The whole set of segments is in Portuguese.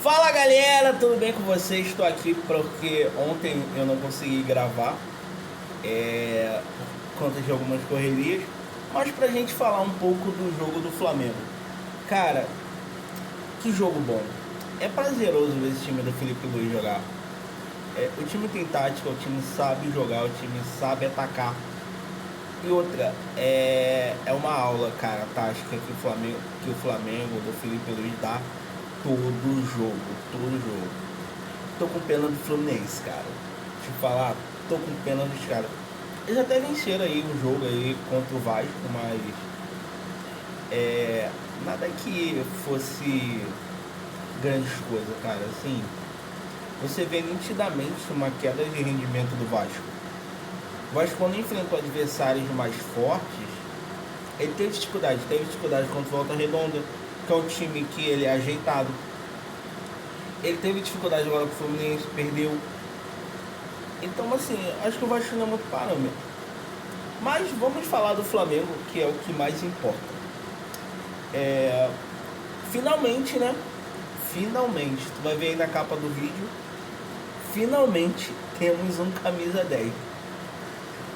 Fala galera, tudo bem com vocês? Estou aqui porque ontem eu não consegui gravar por conta de algumas correrias, mas pra gente falar um pouco do jogo do Flamengo. Cara, que jogo bom! É prazeroso ver esse time do Felipe Luiz jogar. O time tem tática, o time sabe jogar, o time sabe atacar. E outra, é uma aula, cara, tática que o Flamengo do Felipe Luiz dá todo jogo, todo jogo. Tô com pena do Fluminense, cara. Deixa eu falar, tô com pena dos caras. Eles até venceram aí um jogo aí contra o Vasco, mas nada que fosse grandes coisas, cara. Assim, você vê nitidamente uma queda de rendimento do Vasco. O Vasco, quando enfrentou adversários mais fortes, ele teve dificuldade contra o Volta Redonda, que é um time que ele é ajeitado. Ele teve dificuldade agora com o Fluminense, perdeu. Então, assim, acho que o Vasco não é muito parâmetro. Mas vamos falar do Flamengo, que é o que mais importa. Finalmente, né? Finalmente, tu vai ver aí na capa do vídeo. Finalmente temos um camisa 10.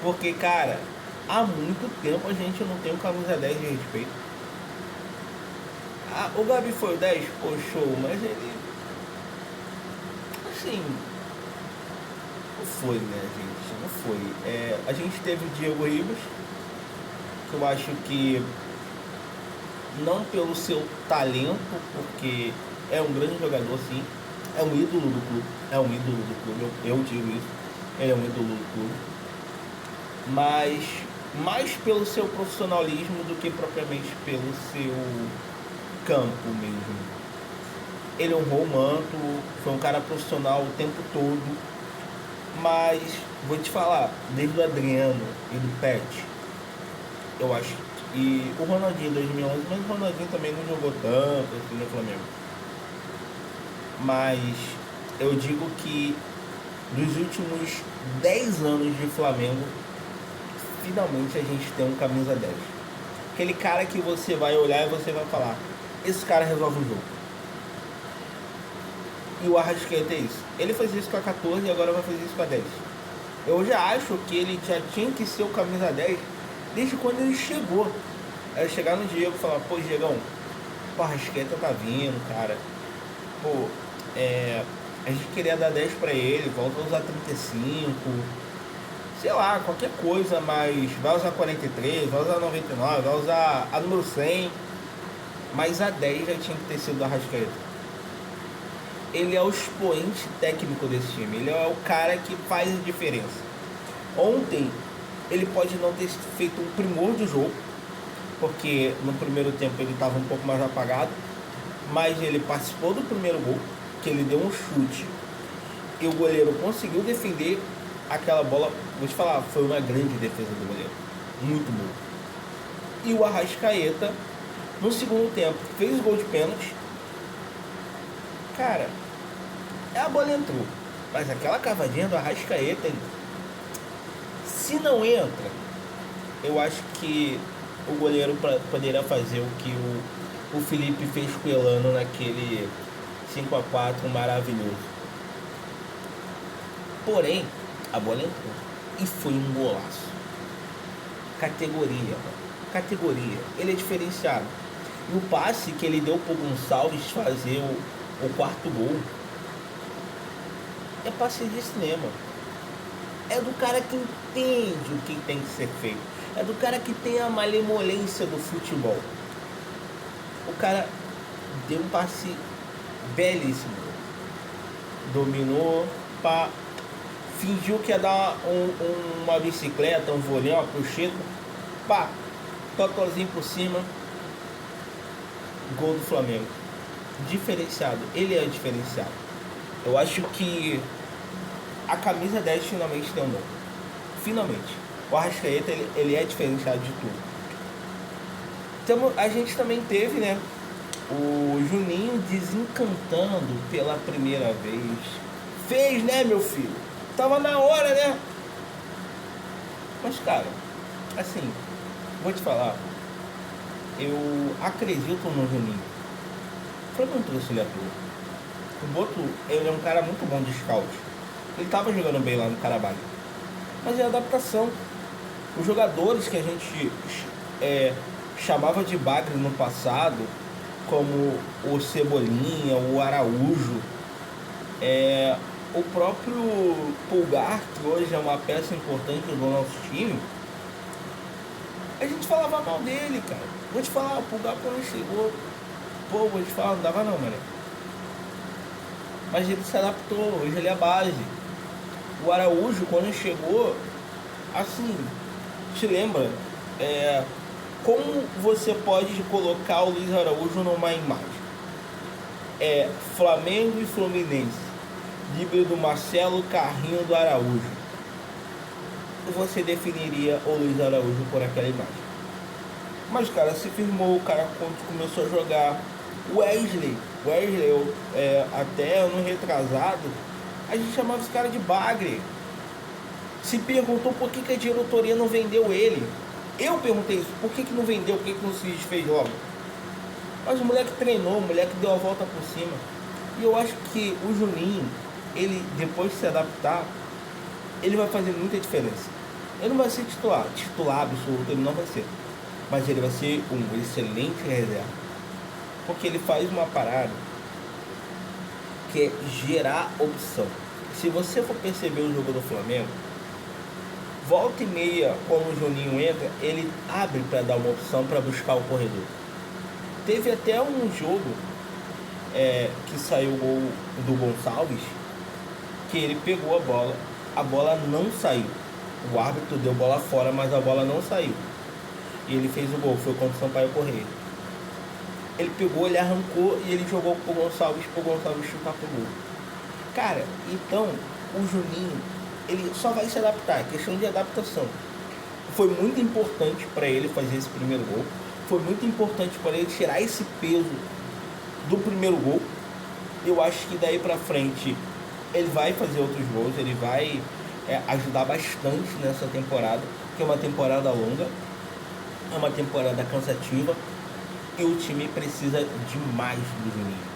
Porque, cara, há muito tempo a gente não tem um camisa 10 de respeito. O Gabi foi o 10? Pô, show, mas ele... Assim... Não foi, né, gente? Não foi. A gente teve o Diego Ribas, que eu acho que... Não pelo seu talento, porque é um grande jogador, sim. É um ídolo do clube. É um ídolo do clube, eu digo isso. Ele é um ídolo do clube. Mas mais pelo seu profissionalismo do que propriamente pelo seu campo mesmo. Ele honrou o manto, foi um cara profissional o tempo todo, mas vou te falar, desde o Adriano e do Pet, eu acho, e o Ronaldinho em 2011, mas o Ronaldinho também não jogou tanto assim no Flamengo. Mas eu digo que dos últimos 10 anos de Flamengo, finalmente a gente tem um camisa 10. Aquele cara que você vai olhar e você vai falar, esse cara resolve o jogo. E o Arrascaeta é isso. Ele fez isso com a 14 e agora vai fazer isso com a 10. Eu já acho que ele já tinha que ser o camisa 10 desde quando ele chegou. Aí chegar no Diego e falar, pô, Diegão, o Arrascaeta tá vindo, cara. Pô, a gente queria dar 10 pra ele, volta a usar 35. Sei lá, qualquer coisa, mas vai usar 43, vai usar 99, vai usar a número 100. Mas a 10 já tinha que ter sido do Arrascaeta. Ele é o expoente técnico desse time. Ele é o cara que faz a diferença. Ontem, ele pode não ter feito um primor do jogo, porque no primeiro tempo ele estava um pouco mais apagado, mas ele participou do primeiro gol, que ele deu um chute e o goleiro conseguiu defender aquela bola. Vou te falar, foi uma grande defesa do goleiro, muito boa. E o Arrascaeta, no segundo tempo, fez o gol de pênalti. Cara, a bola entrou, mas aquela cavadinha do Arrascaeta, se não entra, eu acho que o goleiro poderia fazer o que o Felipe fez com o Elano naquele 5-4 maravilhoso. Porém, a bola entrou e foi um golaço. Categoria, mano. Categoria. Ele é diferenciado. E o passe que ele deu pro Gonçalves fazer o quarto gol é passe de cinema. É do cara que entende o que tem que ser feito. É do cara que tem a malemolência do futebol. O cara deu um passe belíssimo. Dominou, pá, fingiu que ia dar uma bicicleta, um voleio, uma puxeta. Pá, totozinho por cima. Gol do Flamengo. Diferenciado. Ele é diferenciado. Eu acho que a camisa 10 finalmente tem um nome. Finalmente. O Arrascaeta, ele é diferenciado de tudo. Então, a gente também teve, né, o Juninho desencantando pela primeira vez. Fez, né, meu filho? Tava na hora, né? Mas, cara, assim, vou te falar. Eu acredito no Juninho. Foi muito trouxe ele à toa. O Boto, ele é um cara muito bom de scout. Ele tava jogando bem lá no Karabakh. Mas é adaptação. Os jogadores que a gente chamava de bagre no passado, como o Cebolinha, o Araújo, o próprio Pulgar, que hoje é uma peça importante do nosso time, a gente falava mal dele, cara. Vou te falar, o Pulgar quando chegou, vou te falar, não dava não, mano. Mas ele se adaptou, hoje ele é a base. O Araújo, quando chegou, assim, te lembra, como você pode colocar o Luiz Araújo numa imagem? Flamengo e Fluminense, híbrido Marcelo, carrinho do Araújo. Você definiria o Luiz Araújo por aquela imagem. Mas o cara se firmou, o cara começou a jogar. Wesley, até ano retrasado, a gente chamava esse cara de bagre. Se perguntou por que a diretoria não vendeu ele. Eu perguntei isso, por que não vendeu, por que não se desfez logo? Mas o moleque treinou, o moleque deu a volta por cima. E eu acho que o Juninho, ele depois de se adaptar, ele vai fazer muita diferença. Ele não vai ser titular absoluto, ele não vai ser. Mas ele vai ser um excelente reserva. Porque ele faz uma parada que é gerar opção. Se você for perceber o jogo do Flamengo, volta e meia, quando o Juninho entra, ele abre para dar uma opção para buscar o corredor. Teve até um jogo que saiu o gol do Gonçalves, que ele pegou a bola não saiu. O árbitro deu bola fora, mas a bola não saiu. E ele fez o gol, foi contra o Sampaio Corrêa. Ele pegou, ele arrancou e ele jogou pro Gonçalves chutar pro gol. Cara, então o Juninho, ele só vai se adaptar, é questão de adaptação. Foi muito importante para ele fazer esse primeiro gol. Foi muito importante para ele tirar esse peso do primeiro gol. Eu acho que daí para frente ele vai fazer outros gols, ele vai ajudar bastante nessa temporada, que é uma temporada longa, é uma temporada cansativa. E o time precisa demais do Juninho.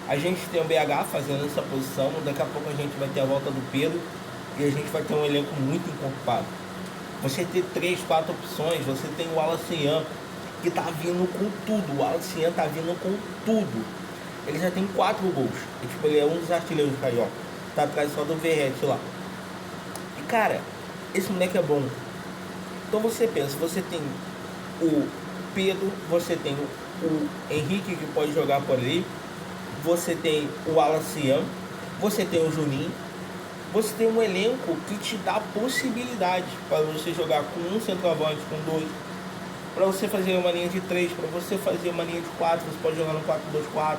A gente tem o BH fazendo essa posição. Daqui a pouco a gente vai ter a volta do Pedro. E a gente vai ter um elenco muito encorpado. Você tem 3, 4 opções. Você tem o Wallace Ian, que tá vindo com tudo. O Wallace Ian tá vindo com tudo. Ele já tem 4 gols. Ele é um dos artilheiros do Carioca. Tá atrás só do Verrete lá. E cara, esse moleque é bom. Então você pensa, você tem o Pedro, você tem o Henrique, que pode jogar por ali, você tem o Alacian, você tem o Juninho, você tem um elenco que te dá possibilidade para você jogar com um centroavante, com 2, para você fazer uma linha de 3, para você fazer uma linha de 4, você pode jogar no 4-2-4,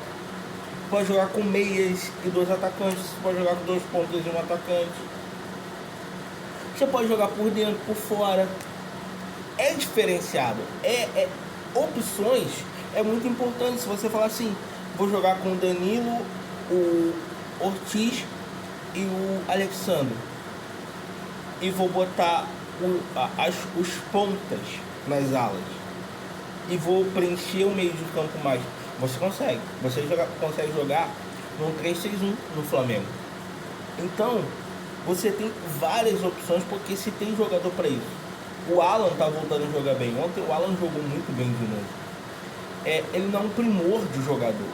pode jogar com meias e 2 atacantes, você pode jogar com 2 pontas e 1 atacante, você pode jogar por dentro, por fora. É diferenciado, opções é muito importante. Se você falar assim, vou jogar com o Danilo, o Ortiz e o Alexandre, e vou botar os pontas nas alas, e vou preencher o meio de campo mais, você consegue. Você consegue jogar no 3-6-1 no Flamengo. Então você tem várias opções, porque se tem jogador para isso. O Alan tá voltando a jogar bem. Ontem o Alan jogou muito bem de novo. Ele não é um primor de jogador,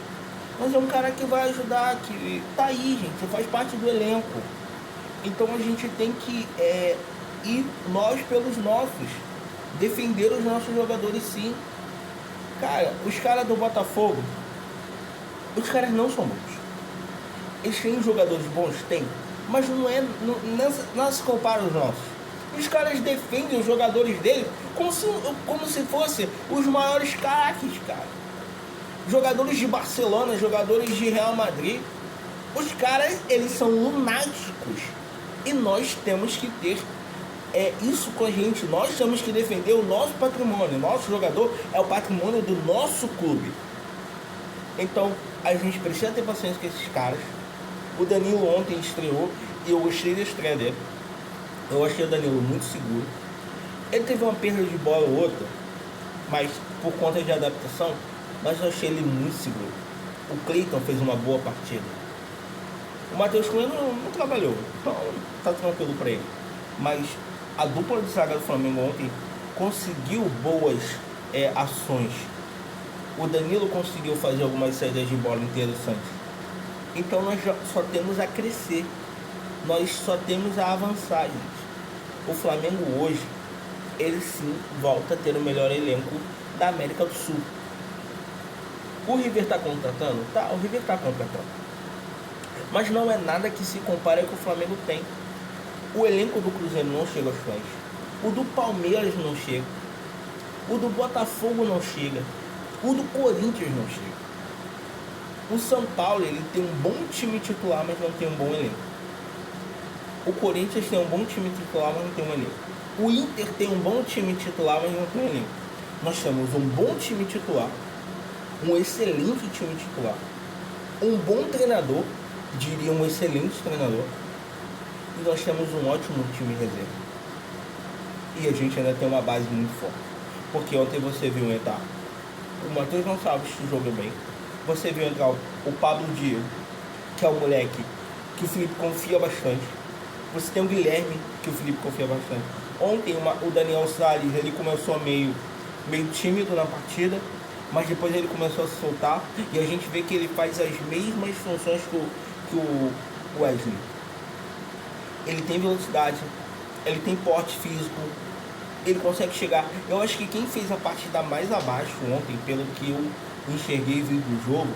mas é um cara que vai ajudar, que tá aí, gente, faz parte do elenco. Então a gente tem que ir nós pelos nossos, defender os nossos jogadores, sim. Cara, os caras do Botafogo, os caras não são bons. Eles têm jogadores bons? Tem, mas não se compara aos nossos. Os caras defendem os jogadores dele como se fossem os maiores craques, cara. Jogadores de Barcelona, jogadores de Real Madrid. Os caras, eles são lunáticos. E nós temos que ter isso com a gente. Nós temos que defender o nosso patrimônio. Nosso jogador é o patrimônio do nosso clube. Então, a gente precisa ter paciência com esses caras. O Danilo ontem estreou e eu gostei da estreia dele. Eu achei o Danilo muito seguro. Ele teve uma perda de bola ou outra, mas por conta de adaptação, mas eu achei ele muito seguro. O Cleiton fez uma boa partida. O Matheus Cunha não trabalhou, então tá tranquilo para ele. Mas a dupla de zaga do Flamengo ontem conseguiu boas ações. O Danilo conseguiu fazer algumas saídas de bola interessantes. Então nós só temos a crescer. Nós só temos a avançar, gente. O Flamengo hoje, ele sim volta a ter o melhor elenco da América do Sul. O River tá contratando? Tá, o River tá contratando. Mas não é nada que se compare ao que o Flamengo tem. O elenco do Cruzeiro não chega aos pés. O do Palmeiras não chega. O do Botafogo não chega. O do Corinthians não chega. O São Paulo, ele tem um bom time titular, mas não tem um bom elenco. O Corinthians tem um bom time titular, mas não tem um elenco. O Inter tem um bom time titular, mas não tem um elenco. Nós temos um bom time titular, um excelente time titular, um bom treinador, diria um excelente treinador, e nós temos um ótimo time reserva. E a gente ainda tem uma base muito forte. Porque ontem você viu entrar o Matheus Gonçalves, que jogou bem. Você viu entrar o Pablo Diego, que é um moleque que o Felipe confia bastante. Você tem o Guilherme, que o Felipe confia bastante. Ontem o Daniel Salles, ele começou meio tímido na partida, mas depois ele começou a se soltar. E a gente vê que ele faz as mesmas funções que o Wesley. Ele tem velocidade, ele tem porte físico, ele consegue chegar. Eu acho que quem fez a partida mais abaixo ontem, pelo que eu enxerguei e vi do jogo,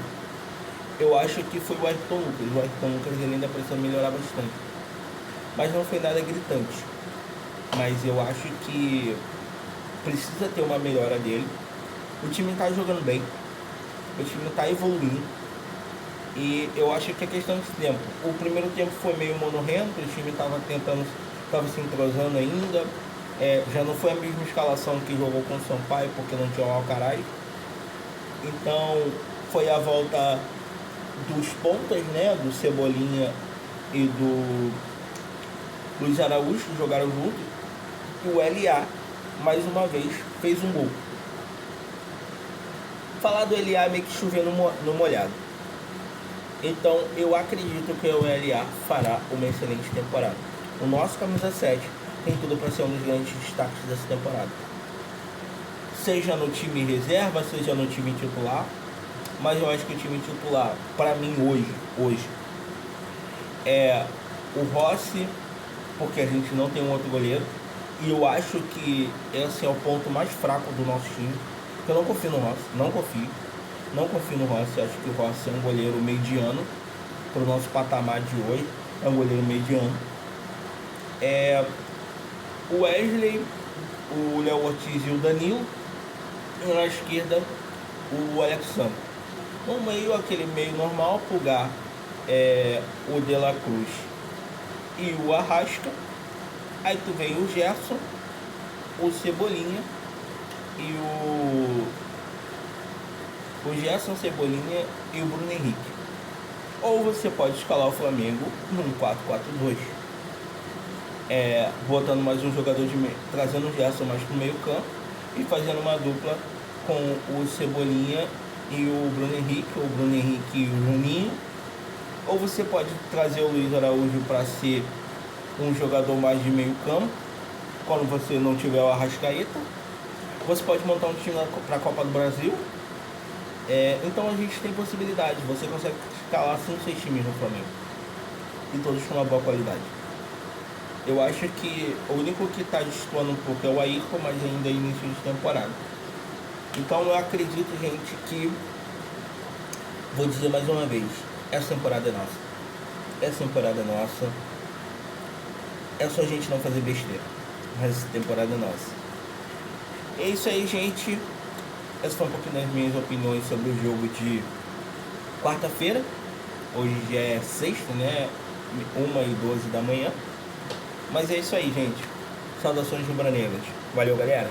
eu acho que foi o Ayrton Lucas. O Ayrton Lucas ele ainda precisa melhorar bastante, mas não foi nada gritante. Mas eu acho que precisa ter uma melhora dele. O time está jogando bem, o time está evoluindo, e eu acho que é questão de tempo. O primeiro tempo foi meio monorrento, o time estava se entrosando ainda. Já não foi a mesma escalação que jogou com o Sampaio, porque não tinha o Alcaraz. Então foi a volta dos pontas, né, do Cebolinha e do Luiz Araújo, que jogaram junto. E o LA, mais uma vez, fez um gol. Falar do LA é meio que chovendo no molhado. Então eu acredito que o LA fará uma excelente temporada. O nosso camisa 7 tem tudo para ser um dos grandes destaques dessa temporada. Seja no time reserva, seja no time titular. Mas eu acho que o time titular, para mim hoje, é o Rossi, porque a gente não tem um outro goleiro. E eu acho que esse é o ponto mais fraco do nosso time. Eu não confio no Rossi, não confio no Rossi. Acho que o Rossi é um goleiro mediano para o nosso patamar de hoje. É um goleiro mediano. O Wesley, o Léo Ortiz e o Danilo. E na esquerda, o Alexandre. No meio, aquele meio normal, Pulgar, o De La Cruz e o Arrasca. Aí tu vem o Gerson, o Cebolinha e o Gerson, Cebolinha e o Bruno Henrique. Ou você pode escalar o Flamengo num 4-4-2, botando mais um jogador de meio, trazendo o Gerson mais pro meio campo e fazendo uma dupla com o Cebolinha e o Bruno Henrique, ou o Bruno Henrique e o Juninho. Ou você pode trazer o Luiz Araújo para ser um jogador mais de meio campo, quando você não tiver o Arrascaeta. Você pode montar um time para a Copa do Brasil. Então a gente tem possibilidade. Você consegue escalar 5, 6 times no Flamengo, e todos com uma boa qualidade. Eu acho que o único que está destoando um pouco é o Ayrton, mas ainda é início de temporada. Então eu acredito, gente, que, vou dizer mais uma vez, essa temporada é nossa. Essa temporada é nossa. É só a gente não fazer besteira, mas essa temporada é nossa. É isso aí, gente. Essas foram um pouquinho das minhas opiniões sobre o jogo de quarta-feira. Hoje já é sexta, né? 1h12 da manhã. Mas é isso aí, gente. Saudações rubro-negras. Valeu, galera.